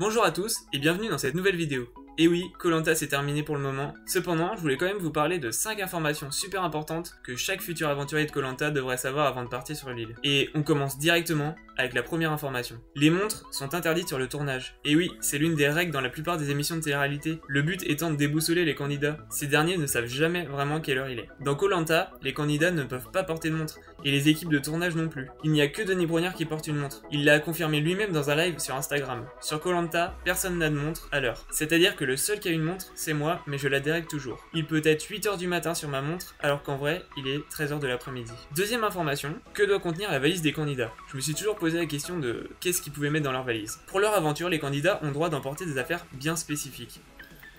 Bonjour à tous et bienvenue dans cette nouvelle vidéo. Et oui, koh Lanta c'est terminé pour le moment. Cependant, je voulais quand même vous parler de 5 informations super importantes que chaque futur aventurier de koh Lanta devrait savoir avant de partir sur l'île. Et on commence directement avec la première information. Les montres sont interdites sur le tournage. Et oui, c'est l'une des règles dans la plupart des émissions de télé-réalité, le but étant de déboussoler les candidats. Ces derniers ne savent jamais vraiment quelle heure il est. Dans koh Lanta, les candidats ne peuvent pas porter de montre, et les équipes de tournage non plus. Il n'y a que Denis Brognard qui porte une montre. Il l'a confirmé lui-même dans un live sur Instagram. Sur koh Lanta, personne n'a de montre à l'heure. C'est-à-dire que le seul qui a une montre, c'est moi, mais je la dérègle toujours. Il peut être 8h du matin sur ma montre, alors qu'en vrai, il est 13h de l'après-midi. Deuxième information, que doit contenir la valise des candidats? Je me suis toujours posé la question de qu'est-ce qu'ils pouvaient mettre dans leur valise. Pour leur aventure, les candidats ont droit d'emporter des affaires bien spécifiques.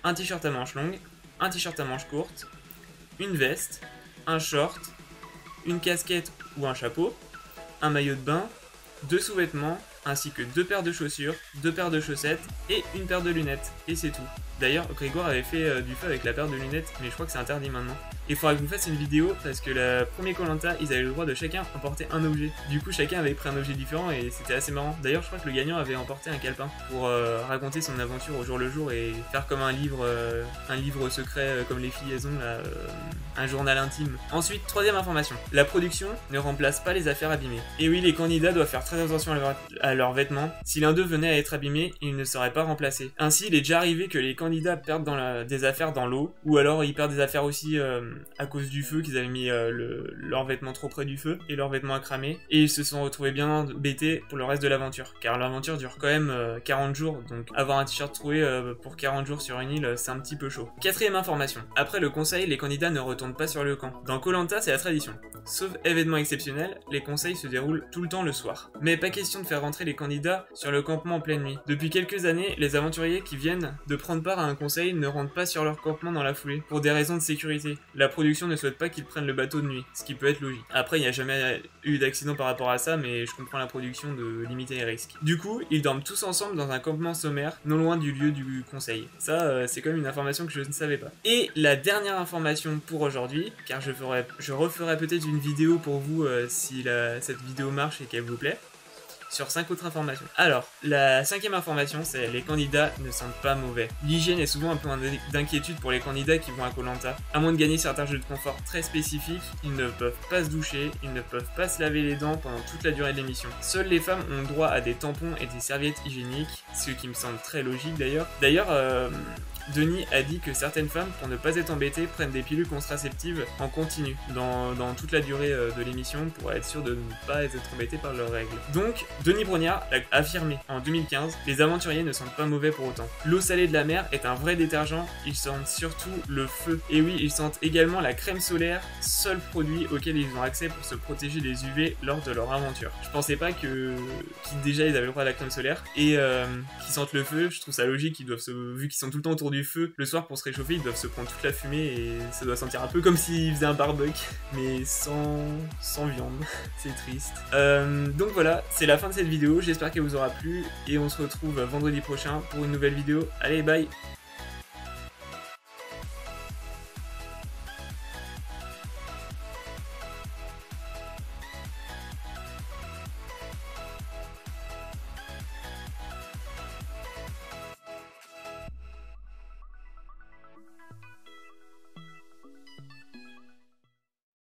Un t-shirt à manches longues, un t-shirt à manches courtes, une veste, un short, une casquette ou un chapeau, un maillot de bain, 2 sous-vêtements, ainsi que 2 paires de chaussures, 2 paires de chaussettes et une paire de lunettes. Et c'est tout. D'ailleurs, Grégoire avait fait du feu avec la paire de lunettes, mais je crois que c'est interdit maintenant. Il faudra que je vous fasse une vidéo parce que la première koh Lanta, ils avaient le droit de chacun emporter un objet. Du coup, chacun avait pris un objet différent et c'était assez marrant. D'ailleurs, je crois que le gagnant avait emporté un calepin pour raconter son aventure au jour le jour et faire comme un livre secret comme les filles elles ont là, un journal intime. Ensuite, troisième information, la production ne remplace pas les affaires abîmées. Et oui, les candidats doivent faire très attention à leurs vêtements. Si l'un d'eux venait à être abîmé, il ne serait pas remplacé. Ainsi, il est déjà arrivé que les candidats perdent des affaires dans l'eau, ou alors ils perdent des affaires aussi à cause du feu, qu'ils avaient mis leurs vêtements trop près du feu, et leurs vêtements à cramer, et ils se sont retrouvés bien embêtés pour le reste de l'aventure, car l'aventure dure quand même 40 jours, donc avoir un t-shirt troué pour 40 jours sur une île, c'est un petit peu chaud. Quatrième information, après le conseil, les candidats ne retournent pas sur le camp. Dans koh Lanta, c'est la tradition. Sauf événement exceptionnel, les conseils se déroulent tout le temps le soir. Mais pas question de faire rentrer les candidats sur le campement en pleine nuit. Depuis quelques années, les aventuriers qui viennent de prendre part à un conseil ne rentrent pas sur leur campement dans la foulée, pour des raisons de sécurité. La production ne souhaite pas qu'ils prennent le bateau de nuit, ce qui peut être logique. Après, il n'y a jamais eu d'accident par rapport à ça, mais je comprends la production de limiter les risques. Du coup, ils dorment tous ensemble dans un campement sommaire, non loin du lieu du conseil. Ça, c'est quand même une information que je ne savais pas. Et la dernière information pour aujourd'hui, car je referai peut-être une vidéo pour vous si cette vidéo marche et qu'elle vous plaît, sur 5 autres informations. Alors, la 5e information, c'est les candidats ne sentent pas mauvais. L'hygiène est souvent un peu d'inquiétude pour les candidats qui vont à koh Lanta. À moins de gagner certains jeux de confort très spécifiques, ils ne peuvent pas se doucher, ils ne peuvent pas se laver les dents pendant toute la durée de l'émission. Seules les femmes ont droit à des tampons et des serviettes hygiéniques, ce qui me semble très logique d'ailleurs. Denis a dit que certaines femmes, pour ne pas être embêtées, prennent des pilules contraceptives en continu dans toute la durée de l'émission pour être sûr de ne pas être embêtés par leurs règles. Donc, Denis Brognard a affirmé en 2015, les aventuriers ne sentent pas mauvais pour autant. L'eau salée de la mer est un vrai détergent, ils sentent surtout le feu. Et oui, ils sentent également la crème solaire, seul produit auquel ils ont accès pour se protéger des UV lors de leur aventure. Je pensais pas qu'ils déjà ils avaient le droit à la crème solaire et qu'ils sentent le feu. Je trouve ça logique, vu qu'ils sont tout le temps autour du feu, le soir pour se réchauffer, ils doivent se prendre toute la fumée et ça doit sentir un peu comme s'ils faisaient un barbecue, mais sans viande. C'est triste. Donc voilà, c'est la fin de cette vidéo, j'espère qu'elle vous aura plu et on se retrouve vendredi prochain pour une nouvelle vidéo. Allez, bye!